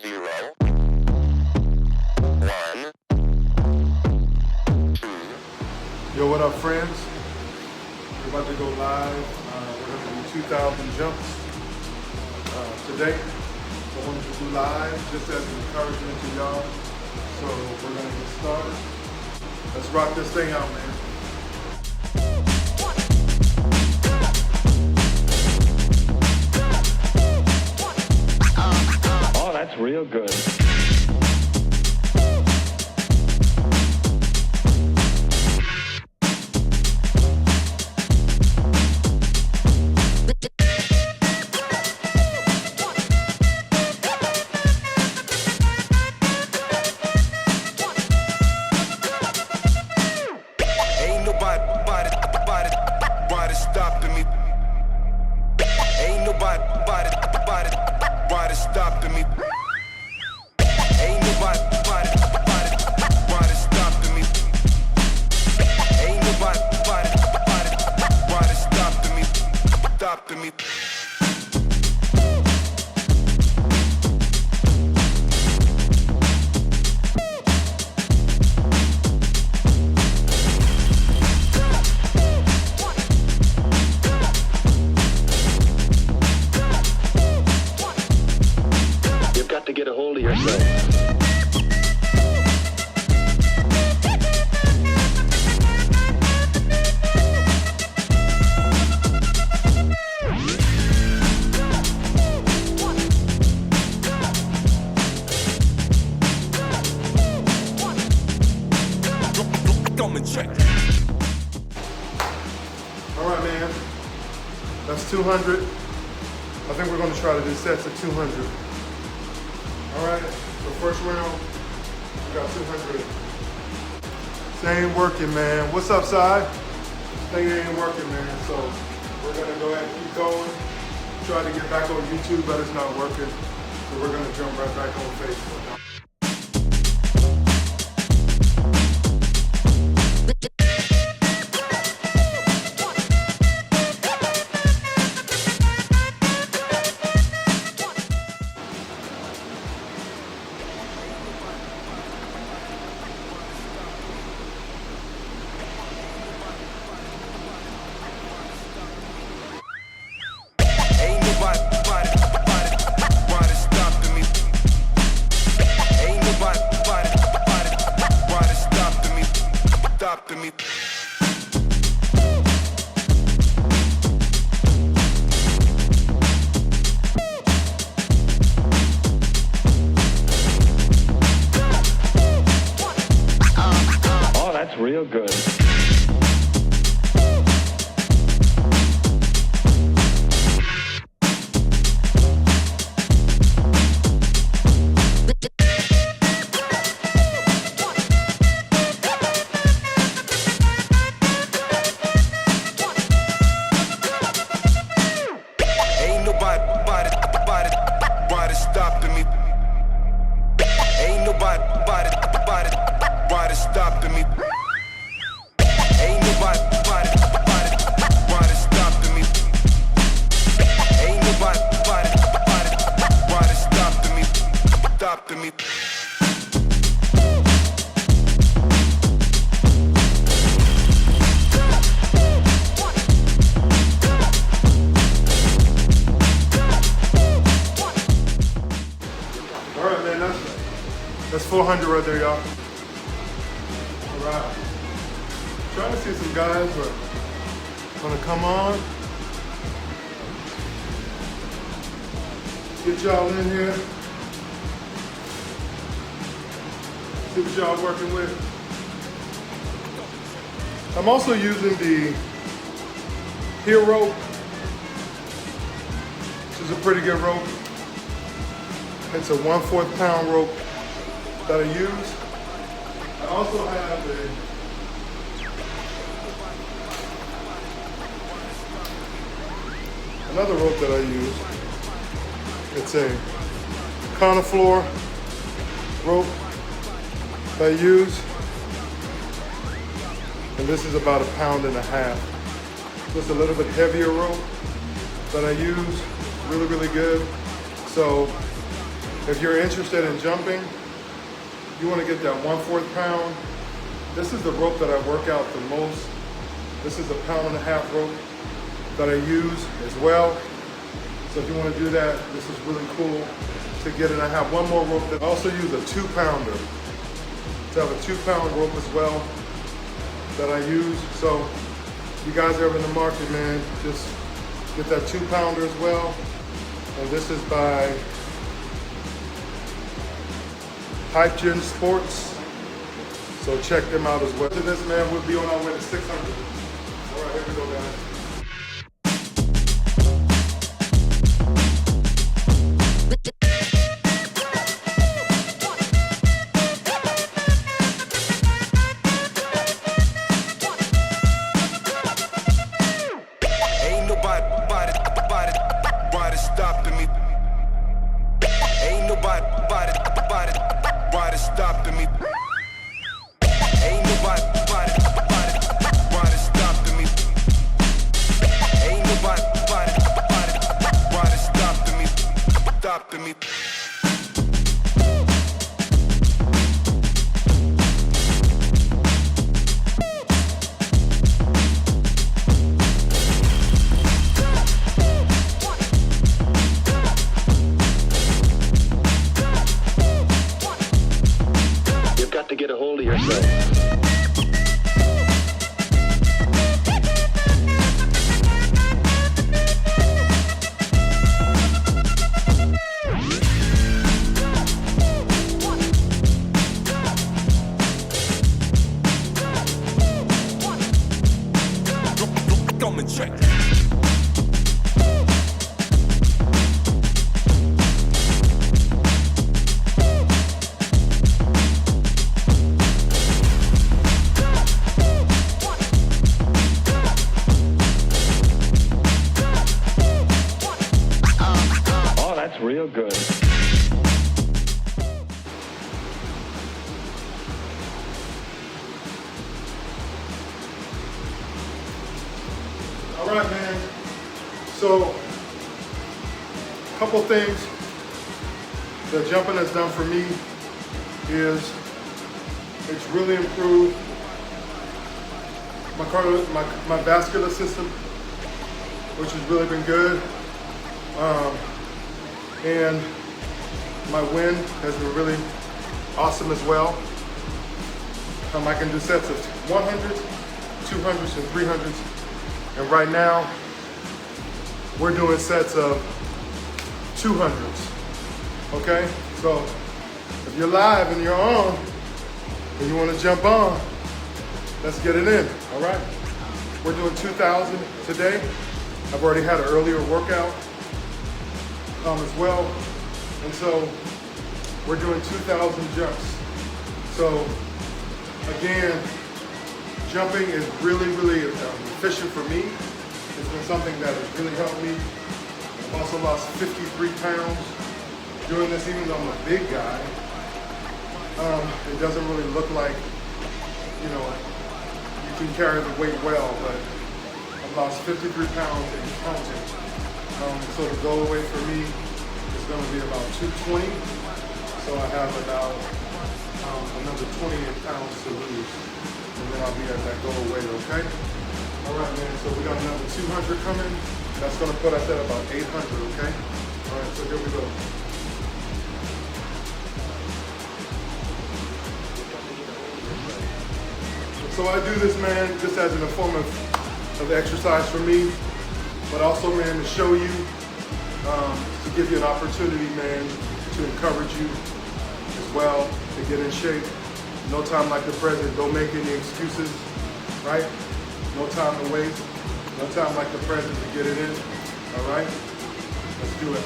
0, 1, 2. Yo, what up, friends? We're about to go live. We're going to do 2,000 jumps today. So I wanted to do live just as an encouragement to y'all. So we're going to get started. Let's rock this thing out, man. Oh, that's real good. Ain't nobody stopping me. Ain't nobody stopping me. Ain't nobody stopping me. Ain't nobody stopping me. You've got to get a hold of yourself. Come and check. All right, man. That's 200. I think we're going to try to do sets of 200. All right, so first round, we got 200. This ain't working, man. What's up, Si? This thing ain't working, man. So we're gonna go ahead and keep going. Try to get back on YouTube, but it's not working. So we're gonna jump right back on Facebook. Ain't nobody stopping me. Ain't nobody stopping me. Oh, that's real good. Ain't nobody stopping me. Ain't nobody stopping me. Ain't nobody stopping me. Ain't nobody stopping me. All right, man, that's 400 right there, y'all. All right. Trying to see some guys who are gonna come on. Get y'all in here. See what y'all working with. I'm also using the heel rope, which is a pretty good rope. It's a 1/4 pound rope that I use. I also have another rope that I use. It's a Coniflor rope that I use. And this is about 1.5 pounds. Just a little bit heavier rope that I use. Really, really good. So if you're interested in jumping, you want to get that 1/4 pound. This is the rope that I work out the most. This is a 1.5 pound rope that I use as well. So if you want to do that, this is really cool to get it. I have one more rope that I also use, a 2-pounder. So I have a 2-pound rope as well that I use. So you guys are in the market, man, just get that 2-pounder as well. And this is by Hypegen Sports. So check them out as well. To this, man, we'll be on our way to 600. All right, here we go, guys. Ain't nobody stopping me. Ain't nobody stopping me. Ain't nobody stopping me. Ain't nobody stopping me. You've got to get a hold of yourself. Come and check. Oh, that's real good. All right, man. So, a couple things that jumping has done for me is it's really improved my vascular system, which has really been good. And my wind has been really awesome as well. I can do sets of 100s, 200s, and 300s. And right now, we're doing sets of 200s, okay? So if you're live and you're on, and you wanna jump on, let's get it in, all right? We're doing 2,000 today. I've already had an earlier workout as well. And so we're doing 2,000 jumps. So again, jumping is really, really efficient for me. It's been something that has really helped me. I've also lost 53 pounds doing this, even though I'm a big guy. It doesn't really look like, you know, you can carry the weight well, but I've lost 53 pounds and counting. So the goal weight for me is going to be about 220. So I have about another 28 pounds to lose. And then I'll be at that goal weight, okay? All right, man, so we got another 200 coming. That's gonna put us at about 800, okay? All right, so here we go. So I do this, man, just as a form of exercise for me, but also, man, to show you, to give you an opportunity, man, to encourage you as well, to get in shape. No time like the present. Don't make any excuses, right? No time to waste. No time like the present to get it in, all right? Let's do it.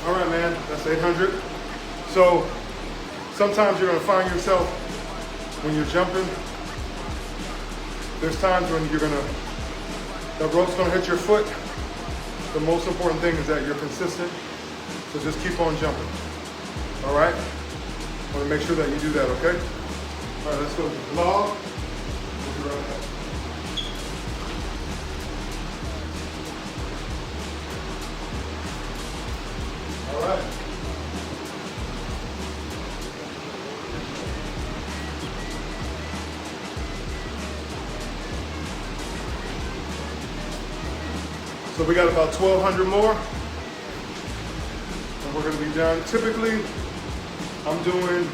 All right, man, that's 800. So sometimes you're gonna find yourself when you're jumping, there's times when the rope's gonna hit your foot. The most important thing is that you're consistent. So just keep on jumping. All right? I wanna make sure that you do that, okay? All right, let's go to the vlog. We'll be right back. All right. So we got about 1,200 more, and we're gonna be done. Typically, I'm doing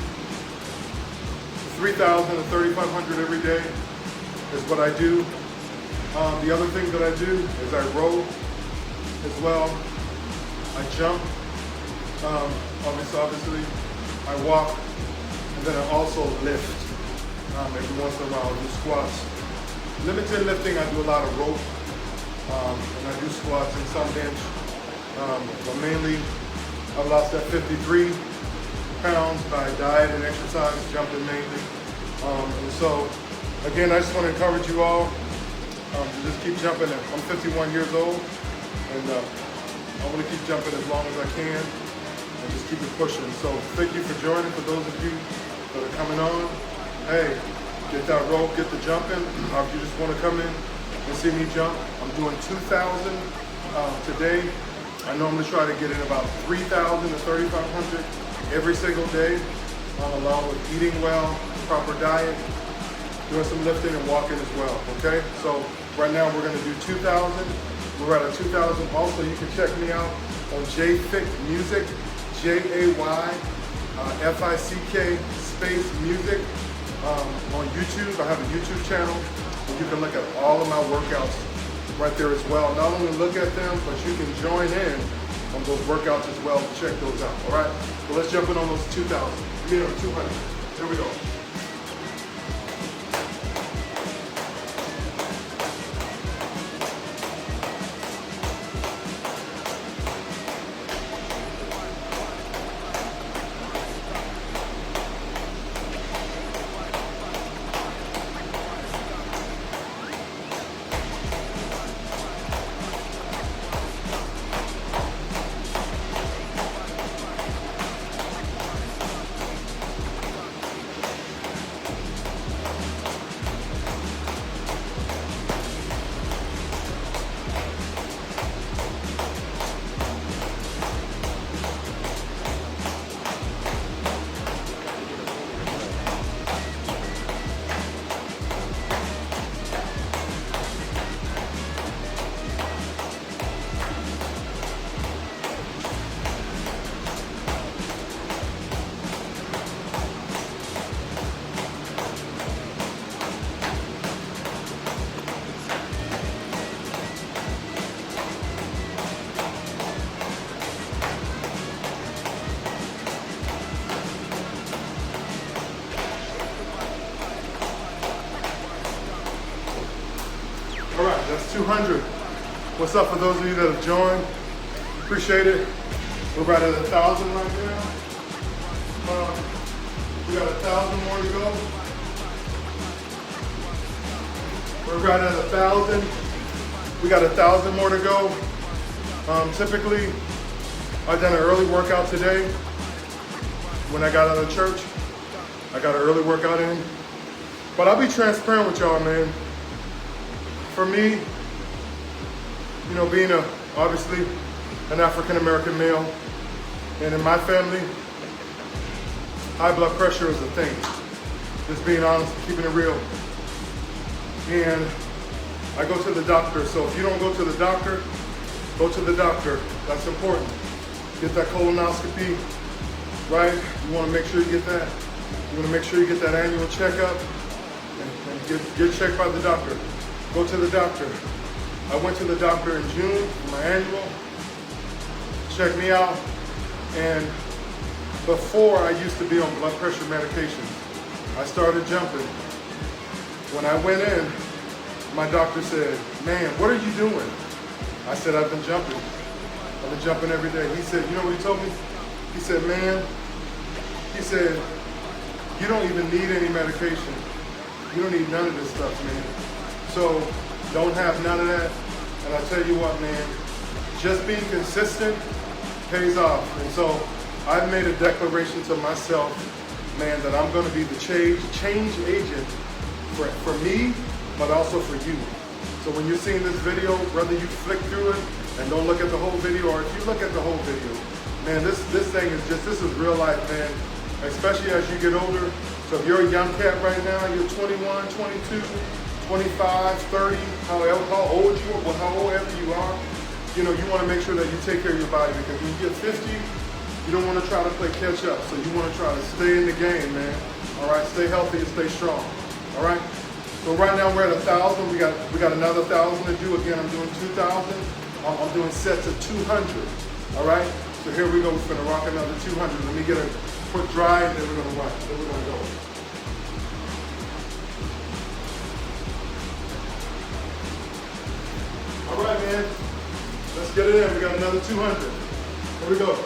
3,000 to 3,500 every day is what I do. The other thing that I do is I row as well. I jump, obviously, I walk, and then I also lift. Every once in a while I'll do squats. Limited lifting, I do a lot of rope, and I do squats and some bench. But mainly, I've lost that 53 pounds by diet and exercise, jumping mainly. And so, again, I just want to encourage you all to just keep jumping. I'm 51 years old, and I want to keep jumping as long as I can, and just keep it pushing. So thank you for joining. For those of you that are coming on, hey, get that rope, get the jumping. If you just want to come in and see me jump, I'm doing 2,000 today. I normally try to get in about 3,000 to 3,500 every single day, along with eating well, proper diet, doing some lifting and walking as well, okay? So right now we're gonna do 2,000. We're at a 2,000. Also, you can check me out on JayFick Music, JayFick space music on YouTube. I have a YouTube channel, and you can look at all of my workouts right there as well. Not only look at them, but you can join in on those workouts as well. Check those out, all right? Well, let's jump in on those 2,000. I mean, 200. Here we go. All right, that's 200. What's up for those of you that have joined? Appreciate it. We're right at 1,000 right now. We got 1,000 more to go. We're right at 1,000. We got 1,000 more to go. Typically, I done an early workout today. When I got out of church, I got an early workout in. But I'll be transparent with y'all, man. For me, you know, being obviously an African-American male, and in my family, high blood pressure is a thing. Just being honest, keeping it real. And I go to the doctor, so if you don't go to the doctor, go to the doctor. That's important. Get that colonoscopy, right? You want to make sure you get that. You want to make sure you get that annual checkup and get checked by the doctor. Go to the doctor. I went to the doctor in June for my annual. Checked me out. And before, I used to be on blood pressure medication. I started jumping. When I went in, my doctor said, "Man, what are you doing?" I said, "I've been jumping." I've been jumping every day. He said, you know what he told me? He said, man, he said, you don't even need any medication. You don't need none of this stuff, man. So don't have none of that. And I tell you what, man, just being consistent pays off. And so I've made a declaration to myself, man, that I'm going to be the change agent for me, but also for you. So when you're seeing this video, whether you flick through it and don't look at the whole video, or if you look at the whole video, man, this thing is just, this is real life, man. Especially as you get older. So if you're a young cat right now, you're 21, 22, 25, 30, how old you are, however you are, you know, you want to make sure that you take care of your body, because when you get 50, you don't want to try to play catch up. So you want to try to stay in the game, man. All right, stay healthy and stay strong. All right. So right now we're at 1,000. We got another 1,000 to do. Again, I'm doing 2,000. I'm doing sets of 200. All right. So here we go. We're gonna rock another 200. Let me get a quick dry, and then we're gonna rock. Then we're gonna go. All right, man. Let's get it in. We got another 200. Here we go.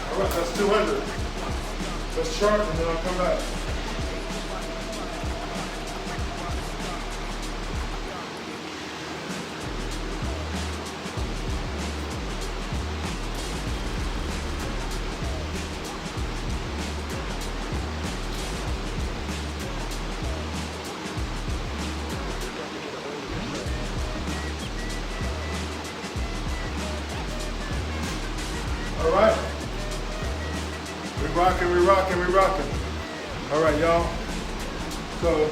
All right, that's 200. Let's chart and then I'll come back. All right. We rocking. All right, y'all. So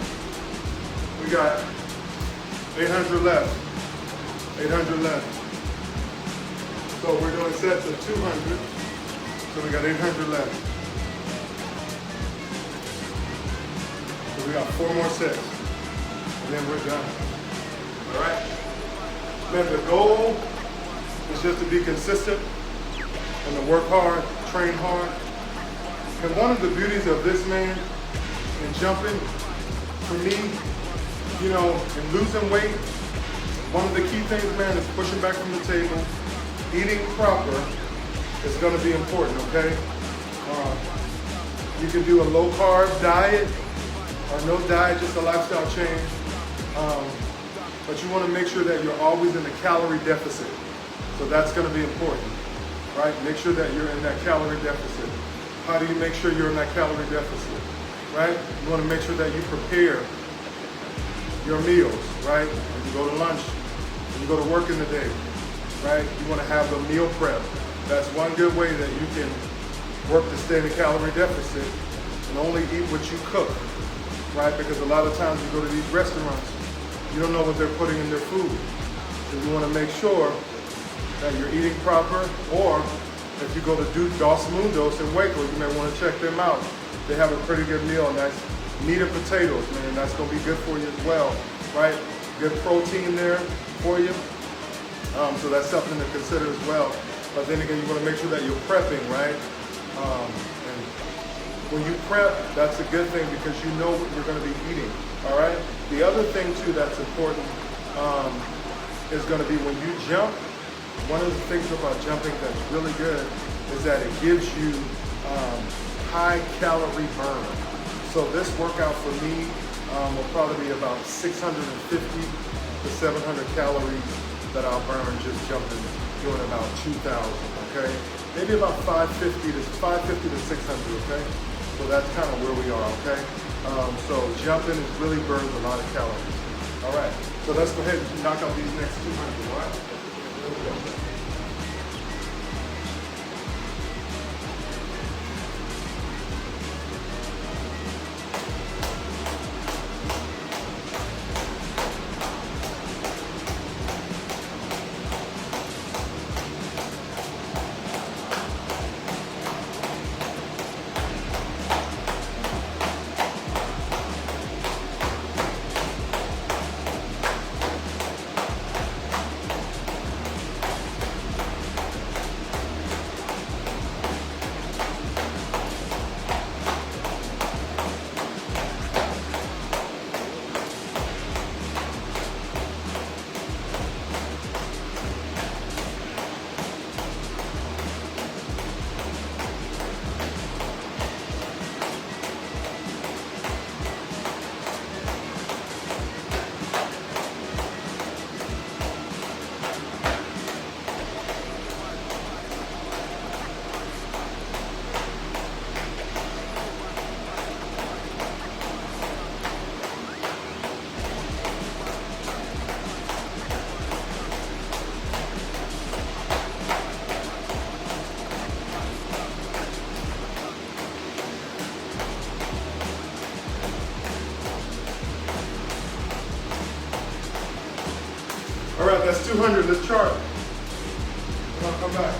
we got 800 left. 800 left. So we're doing sets of 200. So we got 800 left. So we got 4 more sets. And then we're done. All right. Man, the goal is just to be consistent and to work hard, train hard. And one of the beauties of this, man, in jumping, for me, you know, in losing weight, one of the key things, man, is pushing back from the table. Eating proper is gonna be important, okay? You can do a low carb diet or no diet, just a lifestyle change. But you wanna make sure that you're always in a calorie deficit. So that's gonna be important, right? Make sure that you're in that calorie deficit. How do you make sure you're in that calorie deficit, right? You want to make sure that you prepare your meals, right? When you go to lunch, when you go to work in the day, right? You want to have a meal prep. That's one good way that you can work to stay in a calorie deficit and only eat what you cook, right? Because a lot of times you go to these restaurants, you don't know what they're putting in their food. So you want to make sure that you're eating proper, or if you go to Dos Mundos in Waco, you may want to check them out. They have a pretty good meal, and that's meat and potatoes, man. That's going to be good for you as well, right? Good protein there for you. So that's something to consider as well. But then again, you want to make sure that you're prepping, right? And when you prep, that's a good thing because you know what you're going to be eating, all right? The other thing too that's important is going to be when you jump. One of the things about jumping that's really good is that it gives you high calorie burn. So this workout for me will probably be about 650 to 700 calories that I'll burn just jumping, doing about 2,000, okay? Maybe about 550 to 600, okay? So that's kind of where we are, okay? So jumping really burns a lot of calories. All right, so let's go ahead and knock out these next 200, all right? Here we go. All right, that's 200, let's chart. Come back.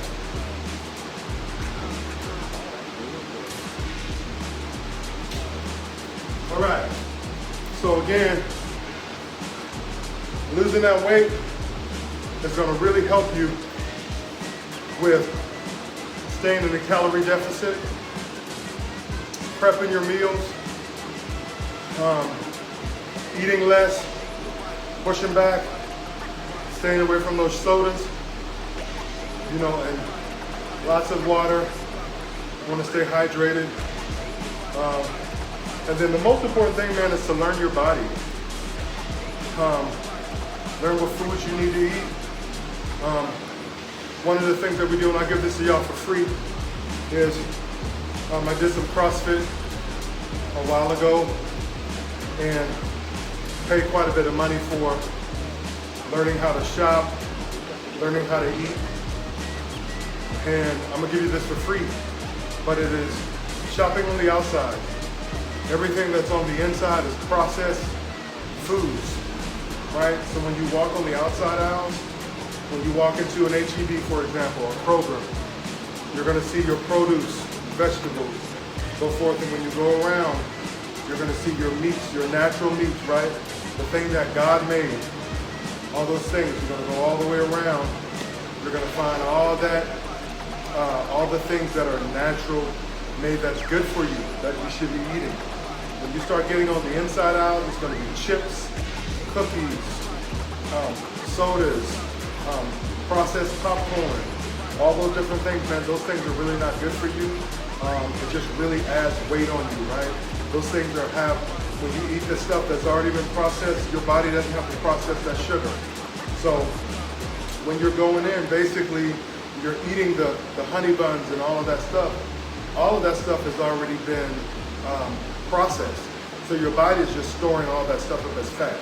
All right, so again, losing that weight is gonna really help you with staying in a calorie deficit, prepping your meals, eating less, pushing back, staying away from those sodas, you know, and lots of water. You want to stay hydrated. And then the most important thing, man, is to learn your body. Learn what foods you need to eat. One of the things that we do, and I give this to y'all for free, is I did some CrossFit a while ago and paid quite a bit of money for learning how to shop, learning how to eat, and I'm gonna give you this for free, but it is shopping on the outside. Everything that's on the inside is processed foods, right? So when you walk on the outside aisles, when you walk into an H-E-B, for example, or Kroger, you're gonna see your produce, vegetables, so forth, and when you go around, you're gonna see your meats, your natural meats, right? The thing that God made. All those things, you're gonna go all the way around. You're gonna find all that, all the things that are natural made that's good for you, that you should be eating. When you start getting on the inside out, it's gonna be chips, cookies, sodas, processed popcorn, all those different things, man. Those things are really not good for you. It just really adds weight on you, right? Those things when you eat the stuff that's already been processed, your body doesn't have to process that sugar. So when you're going in, basically, you're eating the honey buns and all of that stuff. All of that stuff has already been processed. So your body is just storing all that stuff up as fat.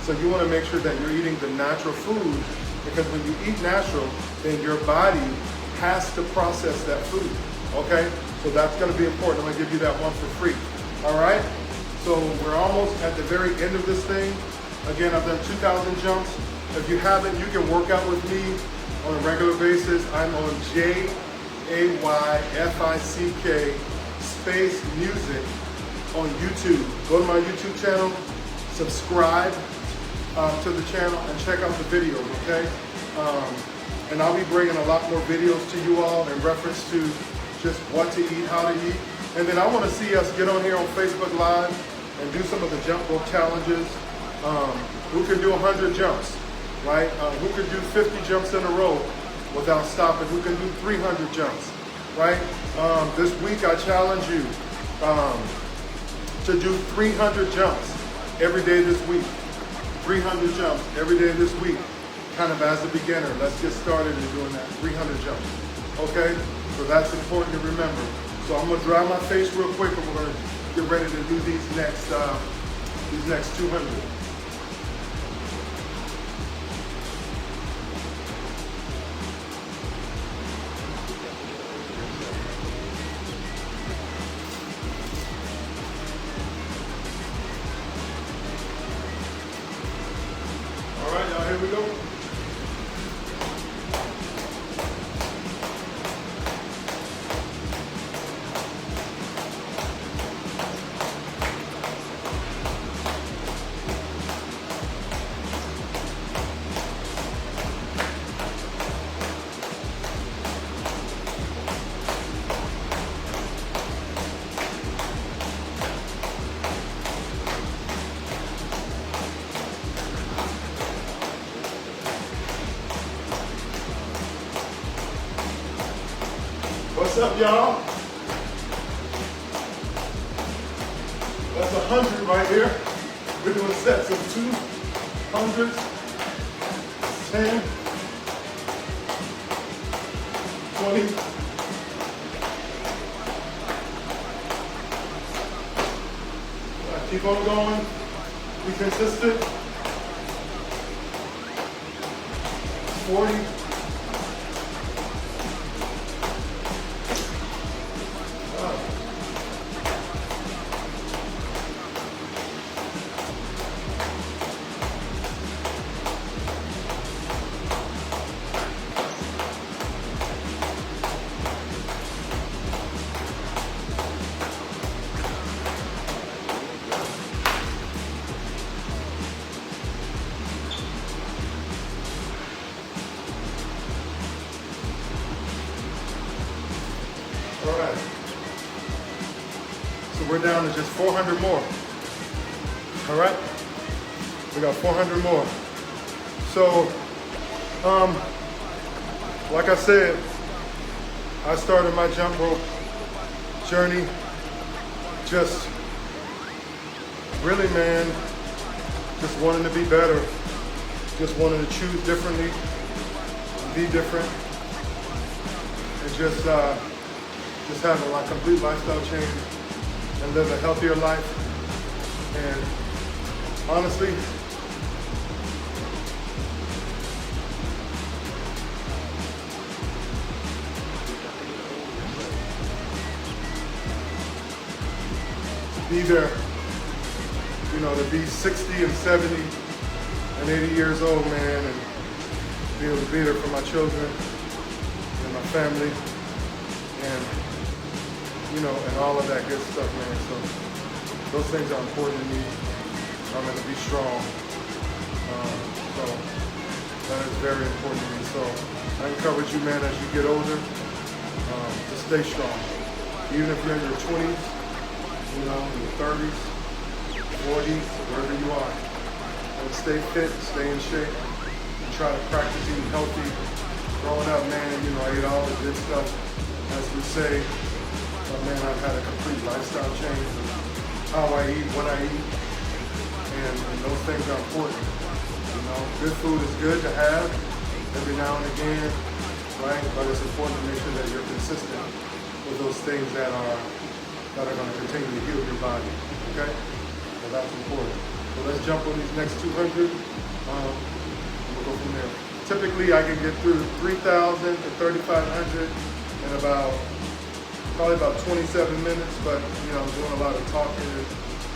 So you want to make sure that you're eating the natural food, because when you eat natural, then your body has to process that food, okay? So that's going to be important. I'm going to give you that one for free, all right? So we're almost at the very end of this thing. Again, I've done 2,000 jumps. If you haven't, you can work out with me on a regular basis. I'm on JAYFICK space music on YouTube. Go to my YouTube channel, subscribe to the channel, and check out the videos, okay? And I'll be bringing a lot more videos to you all in reference to just what to eat, how to eat. And then I want to see us get on here on Facebook Live and do some of the jump rope challenges. Who can do 100 jumps, right? Who can do 50 jumps in a row without stopping? Who can do 300 jumps, right? This week I challenge you to do 300 jumps every day this week. 300 jumps every day this week, kind of as a beginner. Let's get started in doing that, 300 jumps, okay? So that's important to remember. So I'm gonna dry my face real quick and we're gonna get ready to do these next 200. All right, y'all, here we go. What's up, y'all? That's 100 right here. We're doing sets of 200, 10, 20, 20. Keep on going. Be consistent. 40. All right. So we're down to just 400 more. All right. We got 400 more. So, like I said, I started my jump rope journey just really, man, just wanting to be better. Just wanting to choose differently, be different, and just have a complete lifestyle change and live a healthier life. And honestly, to be there, to be 60 and 70 and 80 years old, man, and be able to be there for my children and my family, and and all of that good stuff, man. So those things are important to me. I'm going to be strong. So that is very important to me. So I encourage you, man, as you get older, to stay strong. Even if you're in your 20s, your 30s, 40s, wherever you are. And stay fit, stay in shape, and try to practice eating healthy. Growing up, man, I ate all the good stuff, as we say. But man, I've had a complete lifestyle change in how I eat, what I eat, and those things are important. Good food is good to have every now and again, right? But it's important to make sure that you're consistent with those things that are going to continue to heal your body, okay? So that's important. So let's jump on these next 200. We'll go from there. Typically, I can get through 3,000 to 3,500 in probably about 27 minutes, but I'm doing a lot of talking and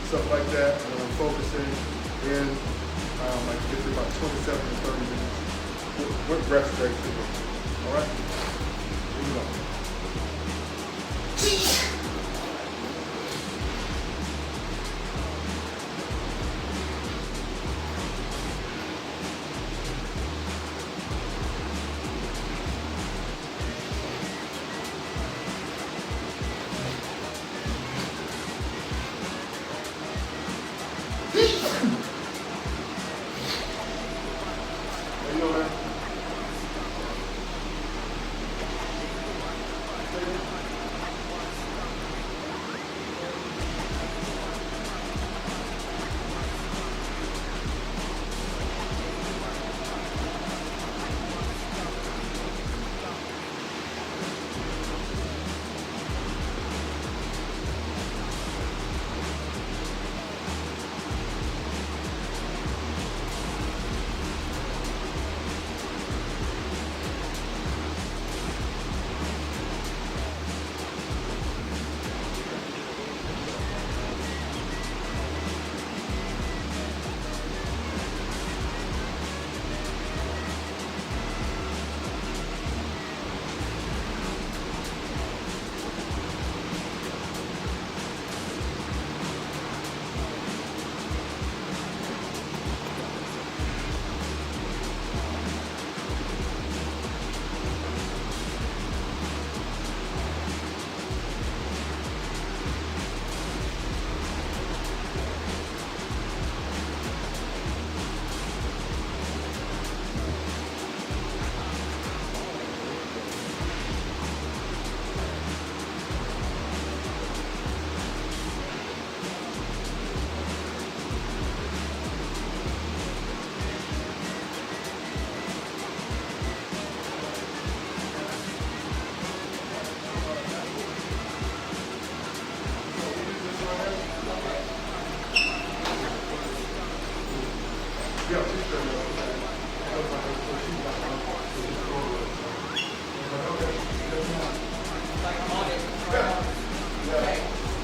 stuff like that, and I'm focusing in. I can get through about 27 to 30 minutes with breath breaks. All right? Here we go.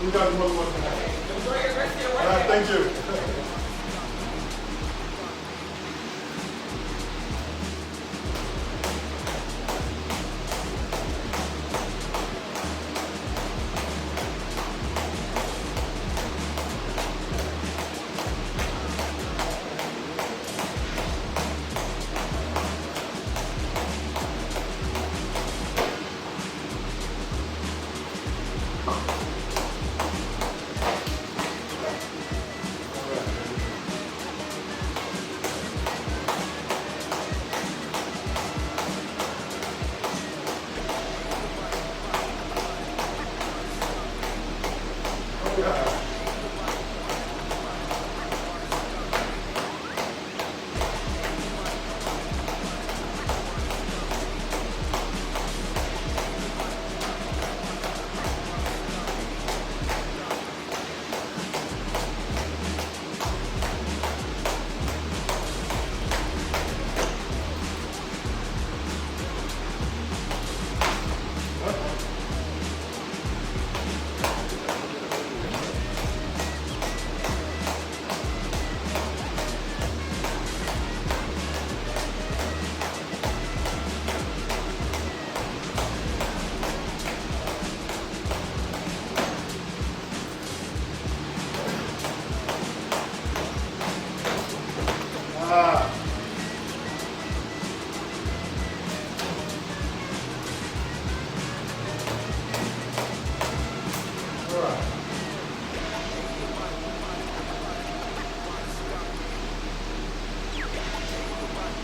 You guys are more than welcome. Enjoy your rest of your All right, workday. thank you.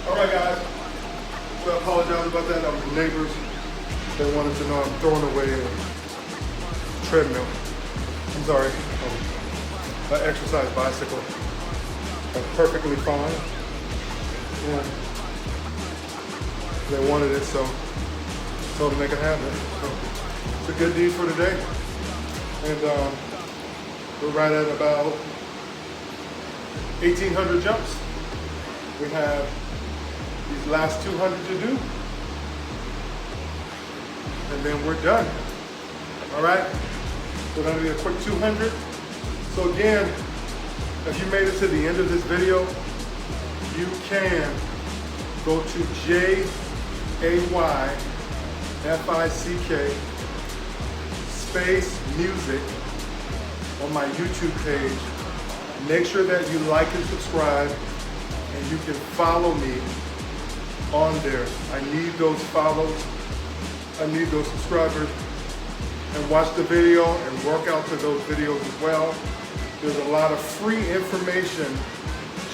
All right, guys. So I apologize about that. That was the neighbors. They wanted to know I'm throwing away a treadmill. I'm sorry. An exercise bicycle. That's perfectly fine. Yeah. They wanted it, so I told them they could have it. So it's a good deed for today. And we're right at about 1,800 jumps. We have these last 200 to do, and then we're done. All right, so that'll be a quick 200. So again, if you made it to the end of this video, you can go to JAYFICK space music on my YouTube page. Make sure that you like and subscribe, and you can follow me on there. I need those follows. I need those subscribers. And watch the video and work out to those videos as well. There's a lot of free information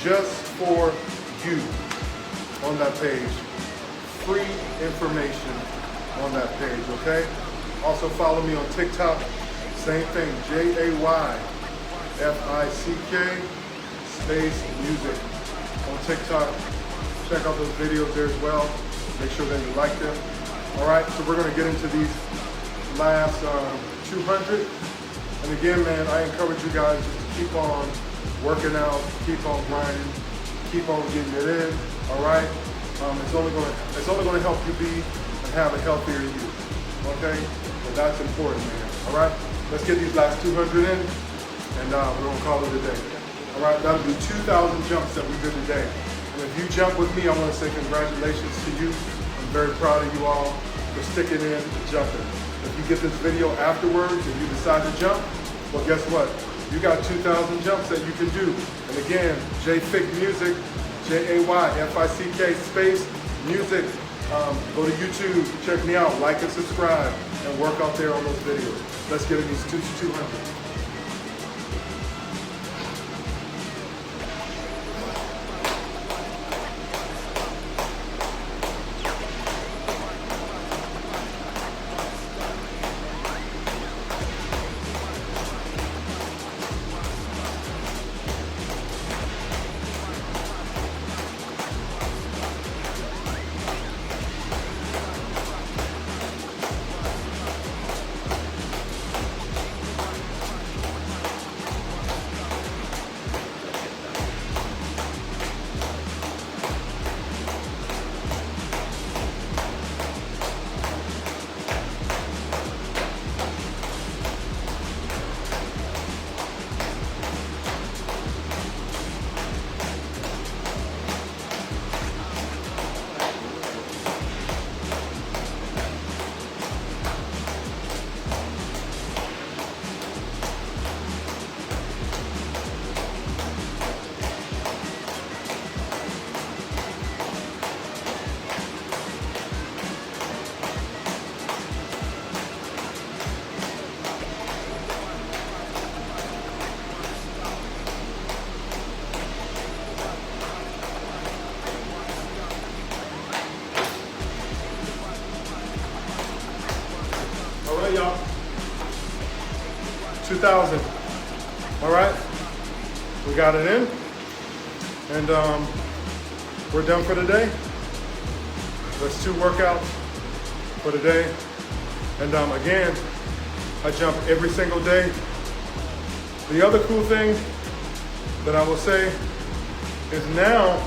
just for you on that page. Free information on that page, okay? Also follow me on TikTok. Same thing, JAYFICK space music on TikTok. Check out those videos there as well. Make sure that you like them. All right, so we're gonna get into these last 200. And again, man, I encourage you guys just to keep on working out, keep on grinding, keep on getting it in. All right, it's only gonna help you be and have a healthier you. Okay, so that's important, man. All right, let's get these last 200 in, and we're gonna call it a day. All right, that'll be 2,000 jumps that we did today. And if you jump with me, I want to say congratulations to you. I'm very proud of you all for sticking in and jumping. If you get this video afterwards and you decide to jump, well, guess what? You got 2,000 jumps that you can do. And again, JFICK Music, JAYFICK space music. Go to YouTube, check me out, like and subscribe, and work out there on those videos. Let's get in these 200. 2,000. All right, we got it in, and we're done for the day. That's 2 workouts for the day. And again, I jump every single day. The other cool thing that I will say is now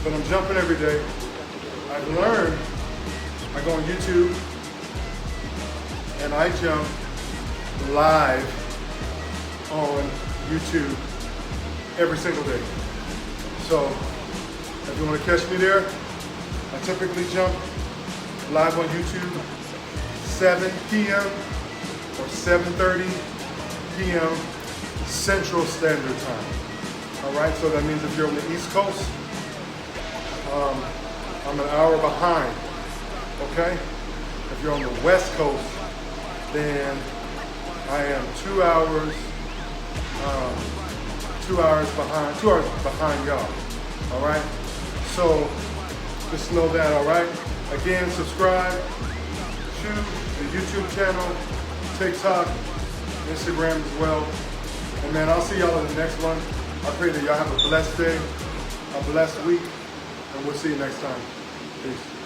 that I'm jumping every day, I've learned, I go on YouTube and I jump live on YouTube every single day. So if you want to catch me there, I typically jump live on YouTube 7 p.m. or 7:30 p.m. Central Standard Time. All right, so that means if you're on the East Coast, I'm an hour behind, okay? If you're on the West Coast, then I am 2 hours behind y'all, all right? So just know that, all right? Again, subscribe to the YouTube channel, TikTok, Instagram as well. And man, I'll see y'all in the next one. I pray that y'all have a blessed day, a blessed week, and we'll see you next time. Peace.